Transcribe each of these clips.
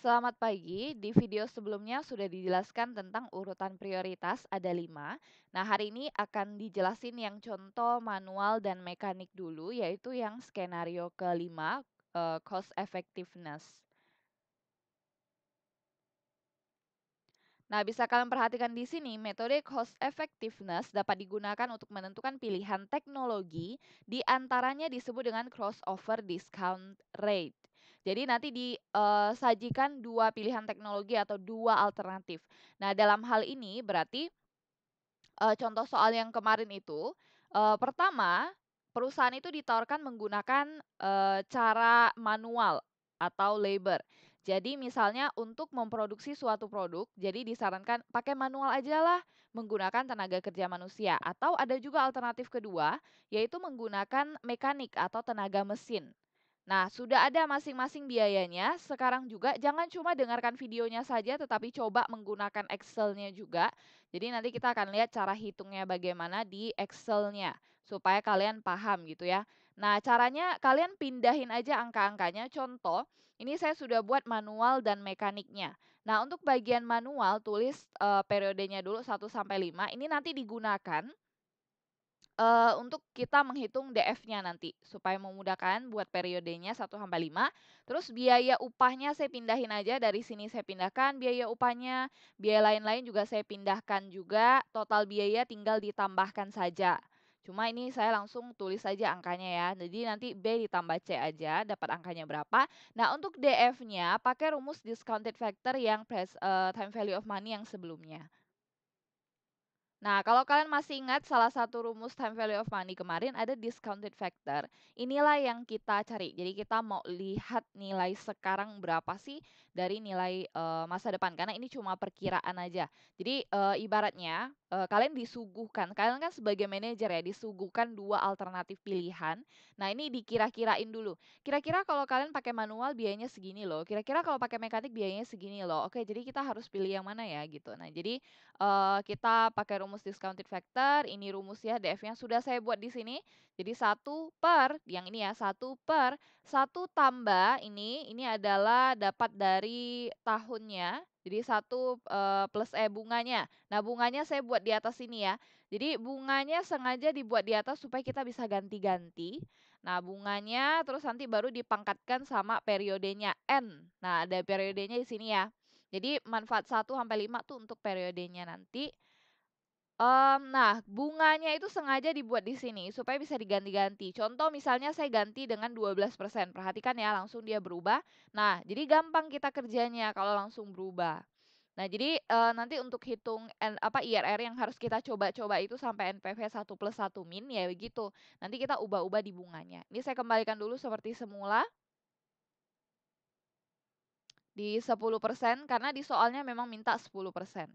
Selamat pagi, di video sebelumnya sudah dijelaskan tentang urutan prioritas ada 5. Nah, hari ini akan dijelasin yang contoh manual dan mekanik dulu, yaitu yang skenario kelima, cost effectiveness. Nah, bisa kalian perhatikan di sini, metode cost effectiveness dapat digunakan untuk menentukan pilihan teknologi, di antaranya disebut dengan crossover discount rate. Jadi nanti disajikan dua pilihan teknologi atau dua alternatif. Nah, dalam hal ini berarti contoh soal yang kemarin itu, pertama, perusahaan itu ditawarkan menggunakan, cara manual atau labor. Jadi misalnya untuk memproduksi suatu produk, jadi disarankan pakai manual ajalah, menggunakan tenaga kerja manusia. Atau ada juga alternatif kedua, yaitu menggunakan mekanik atau tenaga mesin. Nah, sudah ada masing-masing biayanya. Sekarang juga jangan cuma dengarkan videonya saja, tetapi coba menggunakan Excel-nya juga. Jadi nanti kita akan lihat cara hitungnya bagaimana di Excel-nya, supaya kalian paham gitu ya. Nah, caranya kalian pindahin aja angka-angkanya. Contoh, ini saya sudah buat manual dan mekaniknya. Nah, untuk bagian manual tulis periodenya dulu 1 sampai 5. Ini nanti digunakan untuk kita menghitung DF-nya nanti, supaya memudahkan buat periodenya 1 sampai 5. Terus biaya upahnya saya pindahin aja, dari sini saya pindahkan biaya upahnya, biaya lain-lain juga saya pindahkan juga, total biaya tinggal ditambahkan saja. Cuma ini saya langsung tulis saja angkanya ya, jadi nanti B ditambah C aja, dapat angkanya berapa. Nah, untuk DF-nya pakai rumus discounted factor yang time value of money yang sebelumnya. Nah, kalau kalian masih ingat salah satu rumus time value of money kemarin ada discounted factor. Inilah yang kita cari. Jadi kita mau lihat nilai sekarang berapa sih dari nilai masa depan, karena ini cuma perkiraan aja. Jadi ibaratnya kalian disuguhkan, kalian kan sebagai manajer ya disuguhkan dua alternatif pilihan. Nah, ini dikira-kirain dulu. Kira-kira kalau kalian pakai manual biayanya segini loh. Kira-kira kalau pakai mekanik biayanya segini loh. Oke, jadi kita harus pilih yang mana ya gitu. Nah, jadi kita pakai rumus discounted factor, ini rumusnya DF-nya sudah saya buat di sini. Jadi 1 per, yang ini ya, 1 per 1 tambah ini adalah dapat dari tahunnya. Jadi 1 plus bunganya. Nah, bunganya saya buat di atas sini ya. Jadi bunganya sengaja dibuat di atas supaya kita bisa ganti-ganti. Nah, bunganya terus nanti baru dipangkatkan sama periodenya N. Nah, ada periodenya di sini ya. Jadi manfaat 1 sampai 5 tuh untuk periodenya nanti. Nah, bunganya itu sengaja dibuat di sini supaya bisa diganti-ganti. Contoh misalnya saya ganti dengan 12%. Perhatikan ya, langsung dia berubah. Nah, jadi gampang kita kerjanya kalau langsung berubah. Nah, jadi nanti untuk hitung IRR yang harus kita coba-coba itu sampai NPV 1+1 min ya begitu. Nanti kita ubah-ubah di bunganya. Ini saya kembalikan dulu seperti semula. Di 10% karena di soalnya memang minta 10%.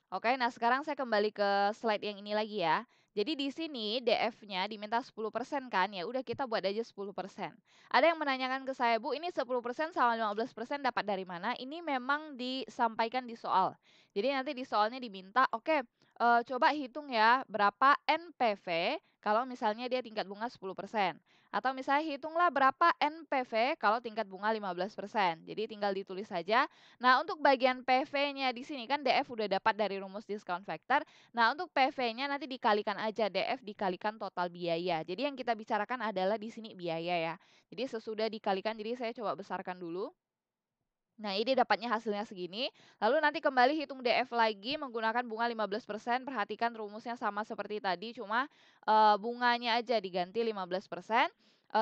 Oke, nah sekarang saya kembali ke slide yang ini lagi ya. Jadi di sini DF-nya diminta 10% kan, ya udah kita buat aja 10%. Ada yang menanyakan ke saya, "Bu, ini 10% sama 15% dapat dari mana?" Ini memang disampaikan di soal. Jadi nanti di soalnya diminta, "Oke, coba hitung ya berapa NPV kalau misalnya dia tingkat bunga 10%. Atau misalnya hitunglah berapa NPV kalau tingkat bunga 15%." Jadi tinggal ditulis saja. Nah, untuk bagian PV-nya di sini kan DF udah dapat dari rumus discount factor. Nah, untuk PV-nya nanti dikalikan aja DF dikalikan total biaya. Jadi yang kita bicarakan adalah di sini biaya ya. Jadi sesudah dikalikan, jadi saya coba besarkan dulu. Nah, ini dapatnya hasilnya segini. Lalu nanti kembali hitung DF lagi menggunakan bunga 15%. Perhatikan rumusnya sama seperti tadi, cuma bunganya aja diganti 15%.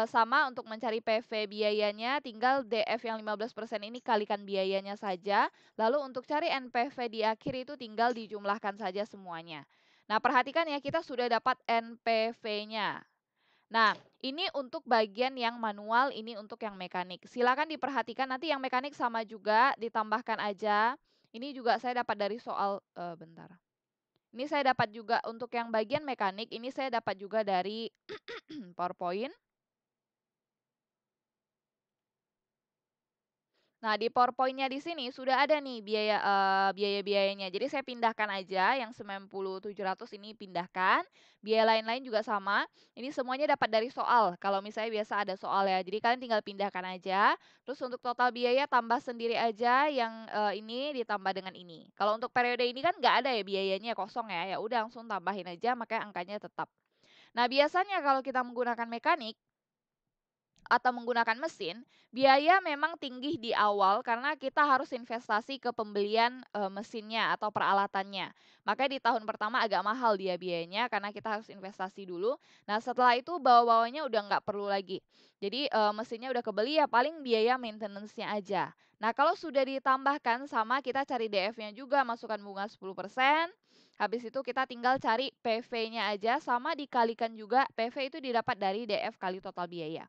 Sama untuk mencari PV biayanya, tinggal DF yang 15% ini kalikan biayanya saja. Lalu untuk cari NPV di akhir itu tinggal dijumlahkan saja semuanya. Nah, perhatikan ya, kita sudah dapat NPV-nya. Nah, ini untuk bagian yang manual, ini untuk yang mekanik. Silakan diperhatikan nanti yang mekanik sama juga, ditambahkan aja. Ini juga saya dapat dari soal bentar. Ini saya dapat juga untuk yang bagian mekanik, ini saya dapat juga dari PowerPoint. Nah, di PowerPoint-nya di sini sudah ada nih biaya-biayanya. Jadi saya pindahkan aja yang 90.700 ini pindahkan, biaya lain-lain juga sama. Ini semuanya dapat dari soal, kalau misalnya biasa ada soal ya. Jadi kalian tinggal pindahkan aja, terus untuk total biaya tambah sendiri aja yang, ini ditambah dengan ini. Kalau untuk periode ini kan nggak ada ya biayanya, kosong ya, ya udah langsung tambahin aja makanya angkanya tetap. Nah, biasanya kalau kita menggunakan mekanik atau menggunakan mesin, biaya memang tinggi di awal karena kita harus investasi ke pembelian, mesinnya atau peralatannya. Makanya di tahun pertama agak mahal dia biayanya karena kita harus investasi dulu. Nah, setelah itu bawah-bawahnya udah nggak perlu lagi. Jadi, mesinnya udah kebeli ya paling biaya maintenance-nya aja. Nah, kalau sudah ditambahkan sama kita cari DF-nya juga, masukkan bunga 10%, habis itu kita tinggal cari PV-nya aja sama dikalikan juga, PV itu didapat dari DF kali total biaya.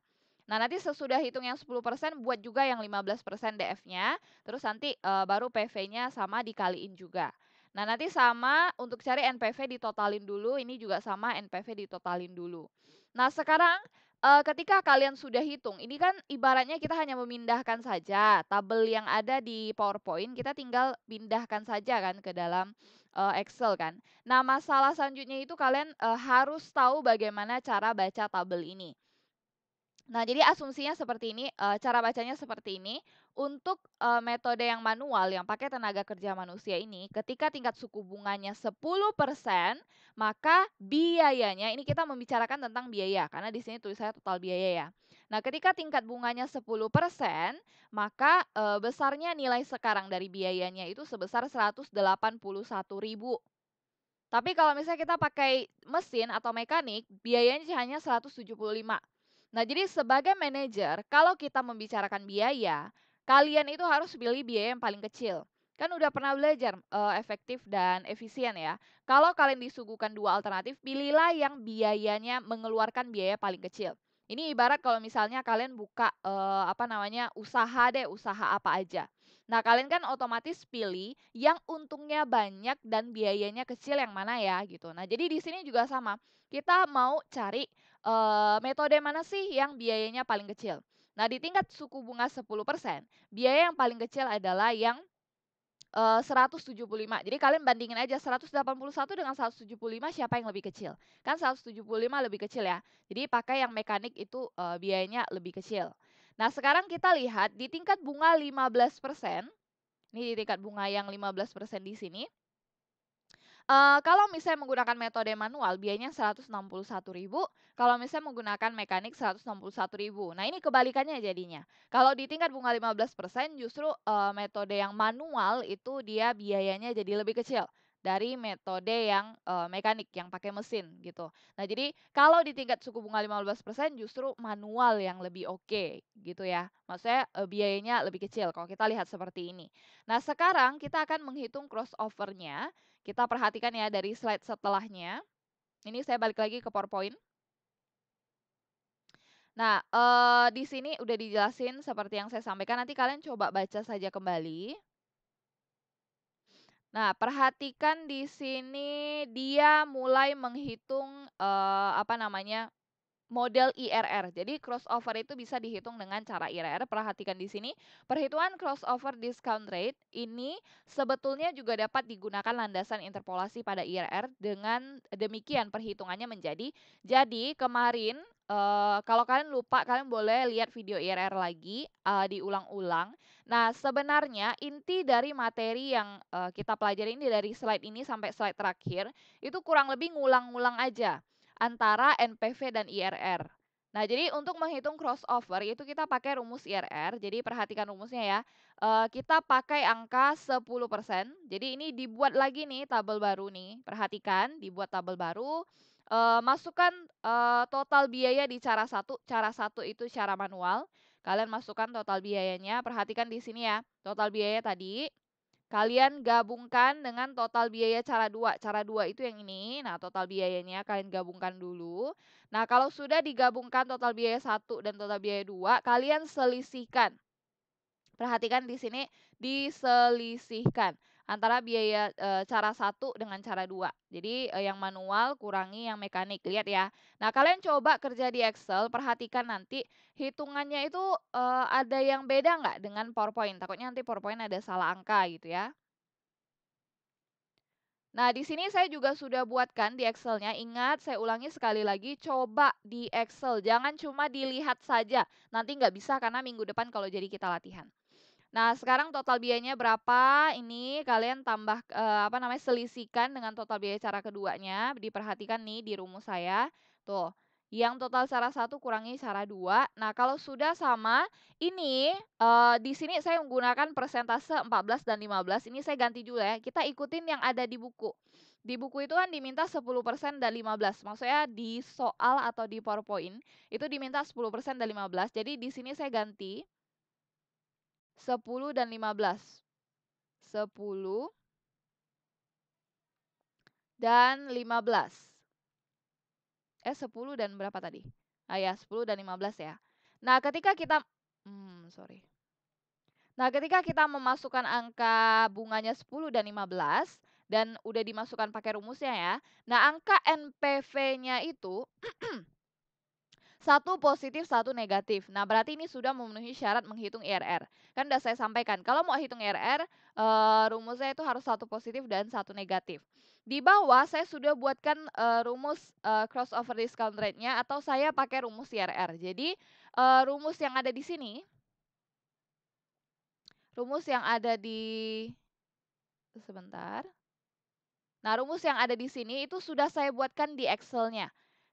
Nah, nanti sesudah hitung yang 10% buat juga yang 15% DF-nya, terus nanti, baru PV-nya sama dikaliin juga. Nah, nanti sama untuk cari NPV ditotalin dulu, ini juga sama NPV ditotalin dulu. Nah, sekarang, ketika kalian sudah hitung, ini kan ibaratnya kita hanya memindahkan saja tabel yang ada di PowerPoint, kita tinggal pindahkan saja kan ke dalam, Excel kan. Nah, masalah selanjutnya itu kalian, harus tahu bagaimana cara baca tabel ini. Nah, jadi asumsinya seperti ini, cara bacanya seperti ini. Untuk, metode yang manual yang pakai tenaga kerja manusia ini, ketika tingkat suku bunganya 10%, maka biayanya ini kita membicarakan tentang biaya, karena di sini tulisannya total biaya ya. Nah, ketika tingkat bunganya 10%, maka, besarnya nilai sekarang dari biayanya itu sebesar 181.000. Tapi kalau misalnya kita pakai mesin atau mekanik, biayanya hanya 175. Nah, jadi sebagai manajer, kalau kita membicarakan biaya, kalian itu harus pilih biaya yang paling kecil. Kan udah pernah belajar efektif dan efisien ya. Kalau kalian disuguhkan dua alternatif, pilihlah yang biayanya mengeluarkan biaya paling kecil. Ini ibarat kalau misalnya kalian buka apa namanya usaha deh, usaha apa aja. Nah, kalian kan otomatis pilih yang untungnya banyak dan biayanya kecil yang mana ya gitu. Nah, jadi di sini juga sama. Kita mau cari metode mana sih yang biayanya paling kecil. Nah, di tingkat suku bunga 10%, biaya yang paling kecil adalah yang 175. Jadi kalian bandingin aja 181 dengan 175 siapa yang lebih kecil. Kan 175 lebih kecil ya. Jadi pakai yang mekanik itu, biayanya lebih kecil. Nah, sekarang kita lihat di tingkat bunga 15%, ini di tingkat bunga yang 15% di sini, kalau misalnya menggunakan metode manual biayanya 161.000, kalau misalnya menggunakan mekanik 161.000. Nah, ini kebalikannya jadinya. Kalau di tingkat bunga 15% justru, metode yang manual itu dia biayanya jadi lebih kecil dari metode yang, mekanik yang pakai mesin gitu. Nah, jadi kalau di tingkat suku bunga 15% justru manual yang lebih oke gitu ya. Maksudnya, biayanya lebih kecil kalau kita lihat seperti ini. Nah, sekarang kita akan menghitung crossover-nya. Kita perhatikan ya dari slide setelahnya. Ini saya balik lagi ke PowerPoint. Nah, di sini udah dijelasin seperti yang saya sampaikan, nanti kalian coba baca saja kembali. Nah, perhatikan di sini dia mulai menghitung, apa namanya, model IRR. Jadi crossover itu bisa dihitung dengan cara IRR. Perhatikan di sini, perhitungan crossover discount rate ini sebetulnya juga dapat digunakan landasan interpolasi pada IRR. Dengan demikian perhitungannya menjadi, jadi kemarin kalau kalian lupa kalian boleh lihat video IRR lagi, diulang-ulang. Nah, sebenarnya inti dari materi yang kita pelajari ini dari slide ini sampai slide terakhir itu kurang lebih ngulang-ngulang aja antara NPV dan IRR. Nah, jadi untuk menghitung crossover itu kita pakai rumus IRR. Jadi perhatikan rumusnya ya. Kita pakai angka 10%. Jadi ini dibuat lagi nih tabel baru nih. Perhatikan, dibuat tabel baru. Masukkan total biaya di cara satu. Cara satu itu cara manual. Kalian masukkan total biayanya. Perhatikan di sini ya. Total biaya tadi kalian gabungkan dengan total biaya cara 2. Cara 2 itu yang ini. Nah, total biayanya kalian gabungkan dulu. Nah, kalau sudah digabungkan total biaya 1 dan total biaya 2, kalian selisihkan. Perhatikan di sini diselisihkan. antara biaya, cara satu dengan cara 2. Jadi, yang manual kurangi yang mekanik, lihat ya. Nah, kalian coba kerja di Excel, perhatikan nanti hitungannya itu, ada yang beda nggak dengan PowerPoint, takutnya nanti PowerPoint ada salah angka gitu ya. Nah, di sini saya juga sudah buatkan di Excel-nya, ingat saya ulangi sekali lagi, coba di Excel, jangan cuma dilihat saja, nanti nggak bisa karena minggu depan kalau jadi kita latihan. Nah, sekarang total biayanya berapa, ini kalian tambah, apa namanya, selisihkan dengan total biaya cara keduanya, diperhatikan nih di rumus saya, tuh, yang total cara satu kurangi cara 2. Nah, kalau sudah sama, ini, di sini saya menggunakan persentase 14 dan 15, ini saya ganti dulu ya, kita ikutin yang ada di buku. Di buku itu kan diminta 10% dan 15, maksudnya di soal atau di PowerPoint, itu diminta 10% dan 15, jadi di sini saya ganti 10 dan 15. 10 dan 15. 10 dan berapa tadi? Ah, ya, 10 dan 15 ya. Nah, ketika kita sorry. Nah, ketika kita memasukkan angka bunganya 10 dan 15 dan udah dimasukkan pakai rumusnya ya. Nah, angka NPV-nya itu satu positif, satu negatif. Nah, berarti ini sudah memenuhi syarat menghitung IRR. Kan udah saya sampaikan, kalau mau hitung IRR, rumusnya itu harus satu positif dan satu negatif. Di bawah saya sudah buatkan rumus crossover discount rate-nya atau saya pakai rumus IRR. Jadi, rumus yang ada di sini, rumus yang ada di sebentar. Nah, rumus yang ada di sini itu sudah saya buatkan di Excel-nya.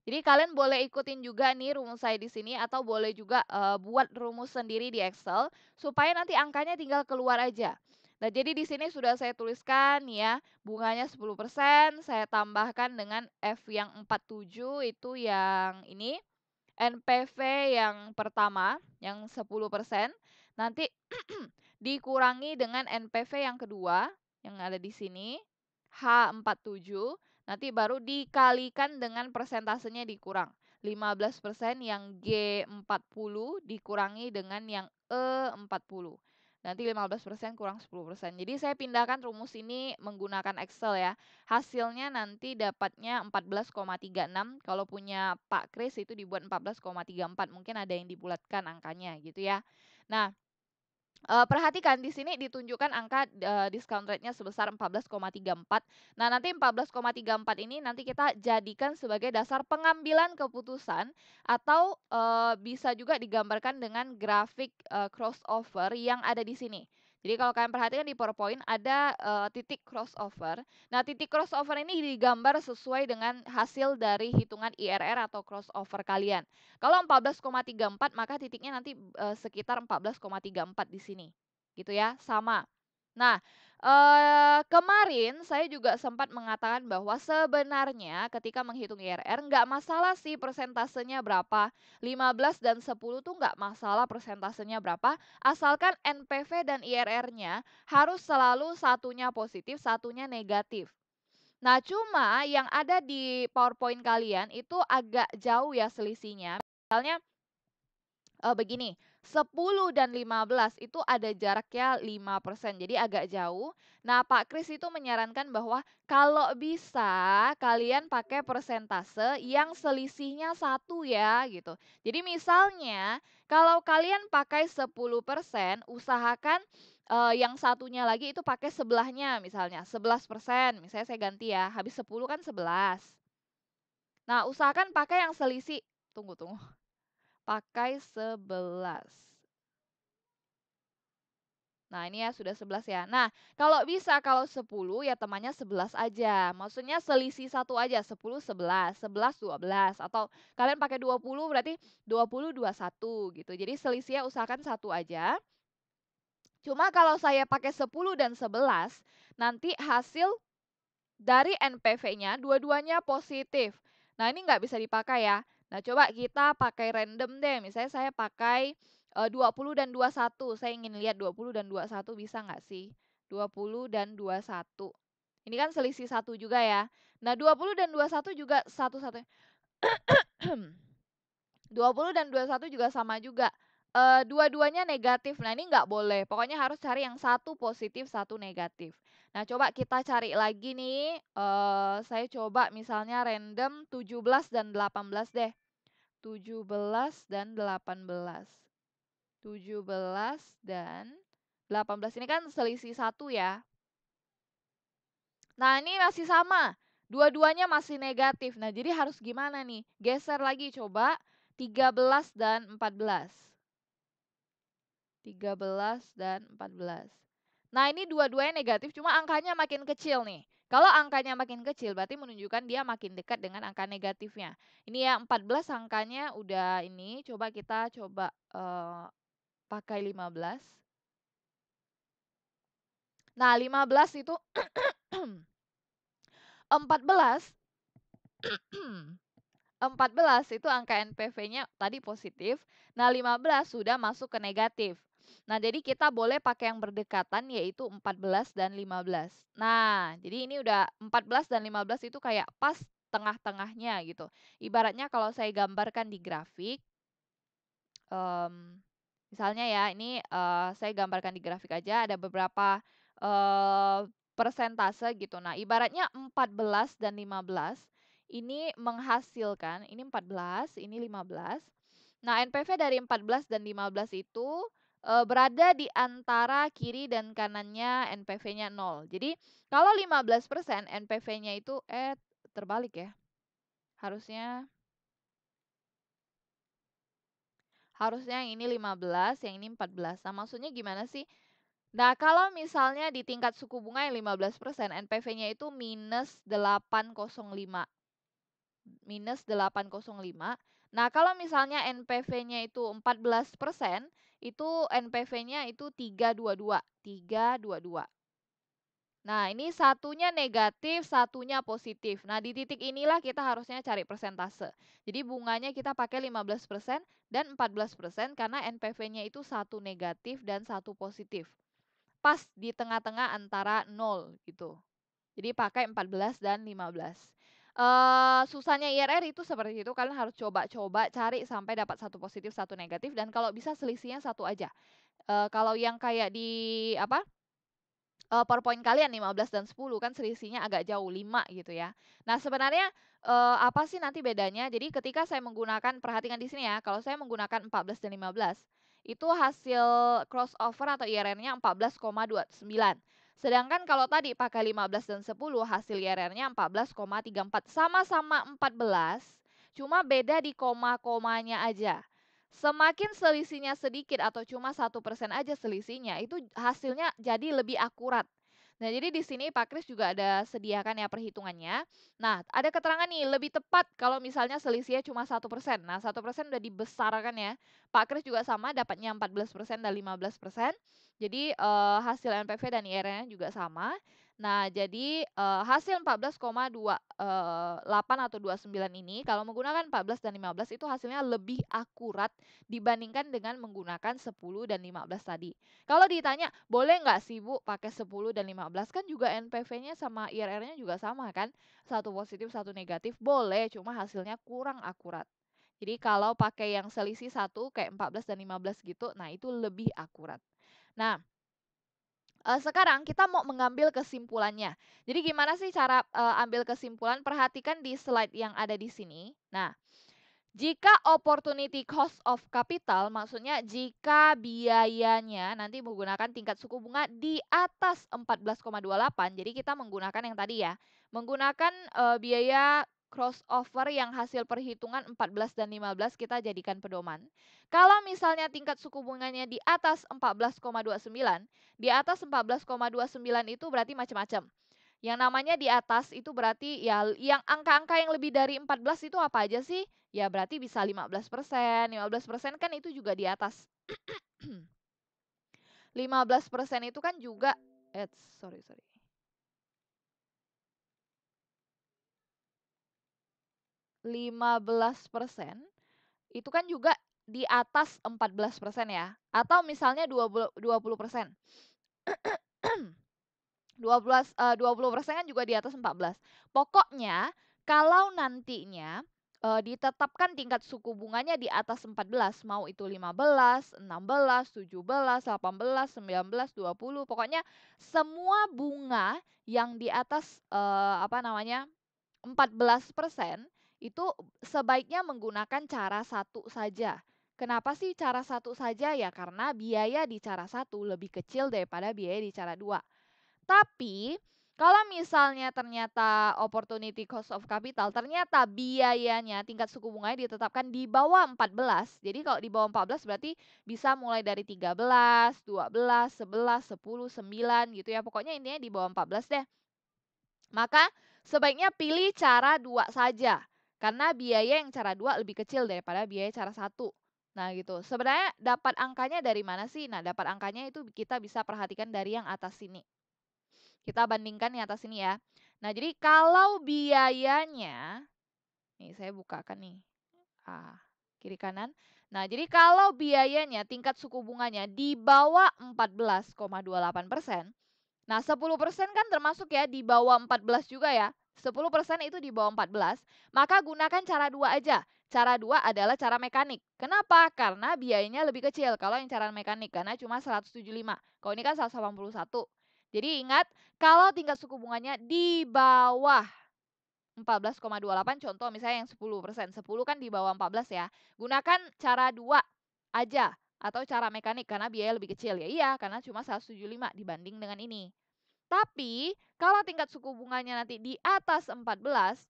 Jadi kalian boleh ikutin juga nih rumus saya di sini atau boleh juga buat rumus sendiri di Excel supaya nanti angkanya tinggal keluar aja. Nah, jadi di sini sudah saya tuliskan ya, bunganya 10%, saya tambahkan dengan F yang 47 itu yang ini, NPV yang pertama yang 10%, nanti dikurangi dengan NPV yang kedua yang ada di sini, H47, nanti baru dikalikan dengan persentasenya dikurang. 15% yang G40 dikurangi dengan yang E40. Nanti 15% kurang 10%. Jadi saya pindahkan rumus ini menggunakan Excel ya. Hasilnya nanti dapatnya 14,36. Kalau punya Pak Kris itu dibuat 14,34. Mungkin ada yang dibulatkan angkanya gitu ya. Nah, perhatikan di sini ditunjukkan angka, discount rate-nya sebesar 14,34. Nah, nanti 14,34 ini nanti kita jadikan sebagai dasar pengambilan keputusan atau, bisa juga digambarkan dengan grafik, crossover yang ada di sini. Jadi kalau kalian perhatikan di PowerPoint ada, titik crossover. Nah, titik crossover ini digambar sesuai dengan hasil dari hitungan IRR atau crossover kalian. Kalau 14,34 maka titiknya nanti, sekitar 14,34 di sini, gitu ya, sama. Nah, kemarin saya juga sempat mengatakan bahwa sebenarnya ketika menghitung IRR nggak masalah sih persentasenya berapa, 15 dan 10 tuh nggak masalah persentasenya berapa, asalkan NPV dan IRR-nya harus selalu satunya positif, satunya negatif. Nah, cuma yang ada di PowerPoint kalian itu agak jauh ya selisihnya. Misalnya, begini, 10 dan 15 itu ada jaraknya 5%, jadi agak jauh. Nah, Pak Kris itu menyarankan bahwa kalau bisa kalian pakai persentase yang selisihnya 1 ya, gitu. Jadi misalnya kalau kalian pakai 10%, usahakan, yang satunya lagi itu pakai sebelahnya misalnya, 11%, misalnya saya ganti ya, habis 10 kan 11. Nah, usahakan pakai yang selisih tunggu tunggu. Pakai 11. Nah, ini ya sudah 11 ya. Nah, kalau bisa kalau 10 ya temannya 11 aja. Maksudnya selisih satu aja, 10 11, 11 12 atau kalian pakai 20 berarti 20 21 gitu. Jadi selisihnya usahakan satu aja. Cuma kalau saya pakai 10 dan 11, nanti hasil dari NPV-nya dua-duanya positif. Nah, ini nggak bisa dipakai ya. Nah, coba kita pakai random deh. Misalnya saya pakai 20 dan 21. Saya ingin lihat 20 dan 21 bisa nggak sih? 20 dan 21. Ini kan selisih satu juga ya. Nah, 20 dan 21 juga satu-satunya. 20 dan 21 juga sama juga. dua-duanya negatif. Nah, ini nggak boleh, pokoknya harus cari yang satu positif, satu negatif. Nah, coba kita cari lagi nih, saya coba misalnya random 17 dan 18 deh. 17 dan 18. 17 dan 18 ini kan selisih 1 ya. Nah, ini masih sama. Dua-duanya masih negatif. Nah, jadi harus gimana nih? Geser lagi coba 13 dan 14. 13 dan 14. Nah, ini dua-duanya negatif, cuma angkanya makin kecil nih. Kalau angkanya makin kecil, berarti menunjukkan dia makin dekat dengan angka negatifnya. Ini ya, 14 angkanya udah ini, coba kita pakai 15. Nah, 15 itu 14 14 itu angka NPV-nya tadi positif. Nah, 15 sudah masuk ke negatif. Nah, jadi kita boleh pakai yang berdekatan yaitu 14 dan 15. Nah, jadi ini udah 14 dan 15 itu kayak pas tengah-tengahnya gitu. Ibaratnya kalau saya gambarkan di grafik, misalnya ya, ini saya gambarkan di grafik aja, ada beberapa persentase gitu. Nah, ibaratnya 14 dan 15 ini menghasilkan, ini 14, ini 15. Nah, NPV dari 14 dan 15 itu berada di antara kiri dan kanannya NPV-nya 0. Jadi, kalau 15% NPV-nya itu terbalik ya. Harusnya yang ini 15, yang ini 14. Nah, maksudnya gimana sih? Nah, kalau misalnya di tingkat suku bunga yang 15%, NPV-nya itu minus 805. Minus 805. Nah, kalau misalnya NPV-nya itu 14%, itu NPV-nya itu 322. 322. Nah, ini satunya negatif, satunya positif. Nah, di titik inilah kita harusnya cari persentase. Jadi bunganya kita pakai 15% dan 14% karena NPV-nya itu satu negatif dan satu positif. Pas di tengah-tengah antara 0 gitu. Jadi pakai 14 dan 15. Susahnya IRR itu seperti itu, kalian harus coba-coba cari sampai dapat satu positif, satu negatif, dan kalau bisa selisihnya satu aja. Kalau yang kayak di apa? PowerPoint kalian 15 dan 10 kan selisihnya agak jauh 5 gitu ya. Nah, sebenarnya apa sih nanti bedanya? Jadi ketika saya menggunakan, perhatikan di sini ya, kalau saya menggunakan 14 dan 15, itu hasil crossover atau IRR-nya 14,29. Sedangkan kalau tadi pakai 15 dan 10, hasil IRR-nya 14,34. Sama-sama 14, cuma beda di koma-komanya aja. Semakin selisihnya sedikit atau cuma 1% aja selisihnya, itu hasilnya jadi lebih akurat. Nah, jadi di sini Pak Kris juga ada sediakan ya perhitungannya. Nah, ada keterangan nih, lebih tepat kalau misalnya selisihnya cuma 1%. Nah, 1% udah dibesarkan ya. Pak Kris juga sama, dapatnya 14% dan 15%. Jadi hasil NPV dan IRR-nya juga sama. Nah, jadi hasil 14,28 atau 29 ini kalau menggunakan 14 dan 15 itu hasilnya lebih akurat dibandingkan dengan menggunakan 10 dan 15 tadi. Kalau ditanya, boleh nggak sih Bu pakai 10 dan 15? Kan juga NPV-nya sama IRR-nya juga sama kan? Satu positif, satu negatif. Boleh, cuma hasilnya kurang akurat. Jadi kalau pakai yang selisih satu kayak 14 dan 15 gitu, nah itu lebih akurat. Nah, sekarang kita mau mengambil kesimpulannya. Jadi gimana sih cara ambil kesimpulan? Perhatikan di slide yang ada di sini. Nah, jika opportunity cost of capital, maksudnya jika biayanya nanti menggunakan tingkat suku bunga di atas 14,28, jadi kita menggunakan yang tadi ya, menggunakan biaya crossover yang hasil perhitungan 14 dan 15 kita jadikan pedoman. Kalau misalnya tingkat suku bunganya di atas 14,29, di atas 14,29 itu berarti macam-macam. Yang namanya di atas itu berarti ya yang angka-angka yang lebih dari 14 itu apa aja sih? Ya berarti bisa 15%. 15% kan itu juga di atas. 15% itu kan juga sorry. 15% itu kan juga di atas 14% ya. Atau misalnya 20%. 20% kan juga di atas 14. Pokoknya kalau nantinya ditetapkan tingkat suku bunganya di atas 14, mau itu 15, 16, 17, 18, 19, 20, pokoknya semua bunga yang di atas, 14% itu sebaiknya menggunakan cara satu saja. Kenapa sih cara satu saja? Ya karena biaya di cara satu lebih kecil daripada biaya di cara dua. Tapi kalau misalnya ternyata opportunity cost of capital, ternyata biayanya tingkat suku bunganya ditetapkan di bawah 14. Jadi kalau di bawah 14 berarti bisa mulai dari 13, 12, 11, 10, 9 gitu ya. Pokoknya intinya di bawah 14 deh. Maka sebaiknya pilih cara 2 saja. Karena biaya yang cara 2 lebih kecil daripada biaya cara 1. Nah gitu. Sebenarnya dapat angkanya dari mana sih? Nah dapat angkanya itu kita bisa perhatikan dari yang atas sini. Kita bandingkan yang atas sini ya. Nah, jadi kalau biayanya, nih saya bukakan nih, kiri kanan. Nah, jadi kalau biayanya tingkat suku bunganya di bawah 14,28%, nah 10% kan termasuk ya di bawah 14 juga ya. 10% itu di bawah 14, maka gunakan cara 2 aja. Cara 2 adalah cara mekanik. Kenapa? Karena biayanya lebih kecil kalau yang cara mekanik, karena cuma 175. Kalau ini kan 181. Jadi ingat, kalau tingkat suku bunganya di bawah 14,28, contoh misalnya yang 10%. 10 kan di bawah 14 ya. Gunakan cara 2 aja atau cara mekanik karena biaya lebih kecil. Ya iya, karena cuma 175 dibanding dengan ini. Tapi kalau tingkat suku bunganya nanti di atas 14,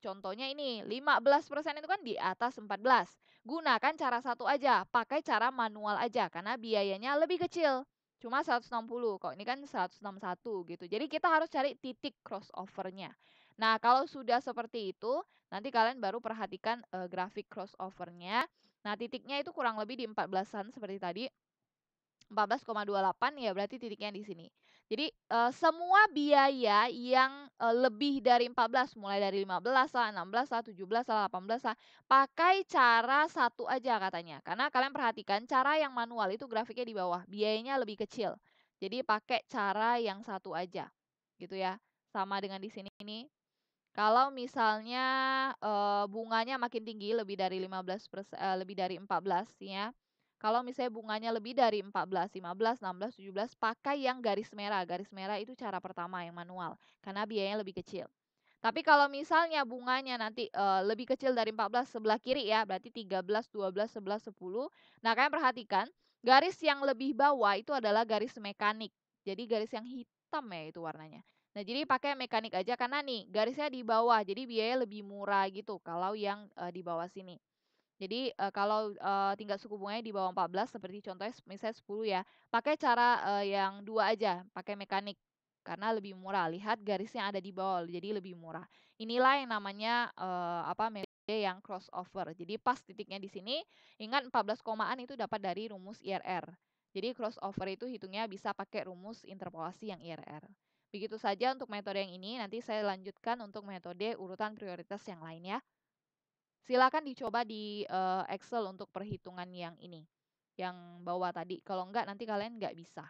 contohnya ini 15% itu kan di atas 14. Gunakan cara satu aja, pakai cara manual aja karena biayanya lebih kecil. Cuma 160, kok ini kan 161 gitu. Jadi kita harus cari titik crossover-nya. Nah, kalau sudah seperti itu, nanti kalian baru perhatikan grafik crossover-nya. Nah, titiknya itu kurang lebih di 14-an seperti tadi. 14,28 ya berarti titiknya di sini. Jadi semua biaya yang lebih dari 14, mulai dari 15 lah, 16 lah, 17 lah, 18 lah, pakai cara satu aja katanya. Karena kalian perhatikan cara yang manual itu grafiknya di bawah, biayanya lebih kecil. Jadi pakai cara yang satu aja. Gitu ya. Sama dengan di sini nih. Kalau misalnya bunganya makin tinggi lebih dari lebih dari 14 ya. Kalau misalnya bunganya lebih dari 14, 15, 16, 17, pakai yang garis merah. Garis merah itu cara pertama yang manual karena biayanya lebih kecil. Tapi kalau misalnya bunganya nanti lebih kecil dari 14 sebelah kiri ya, berarti 13, 12, 11, 10. Nah, kalian perhatikan, garis yang lebih bawah itu adalah garis mekanik. Jadi garis yang hitam ya itu warnanya. Nah, jadi pakai mekanik aja karena nih garisnya di bawah, jadi biaya lebih murah gitu kalau yang di bawah sini. Jadi kalau tingkat suku bunganya di bawah 14 seperti contohnya misalnya 10 ya, pakai cara yang 2 aja, pakai mekanik karena lebih murah. Lihat garisnya ada di bawah, jadi lebih murah. Inilah yang namanya metode yang crossover. Jadi pas titiknya di sini, ingat 14 komaan itu dapat dari rumus IRR. Jadi crossover itu hitungnya bisa pakai rumus interpolasi yang IRR. Begitu saja untuk metode yang ini, nanti saya lanjutkan untuk metode urutan prioritas yang lain ya. Silakan dicoba di Excel untuk perhitungan yang ini, yang bawah tadi. Kalau enggak nanti kalian nggak bisa.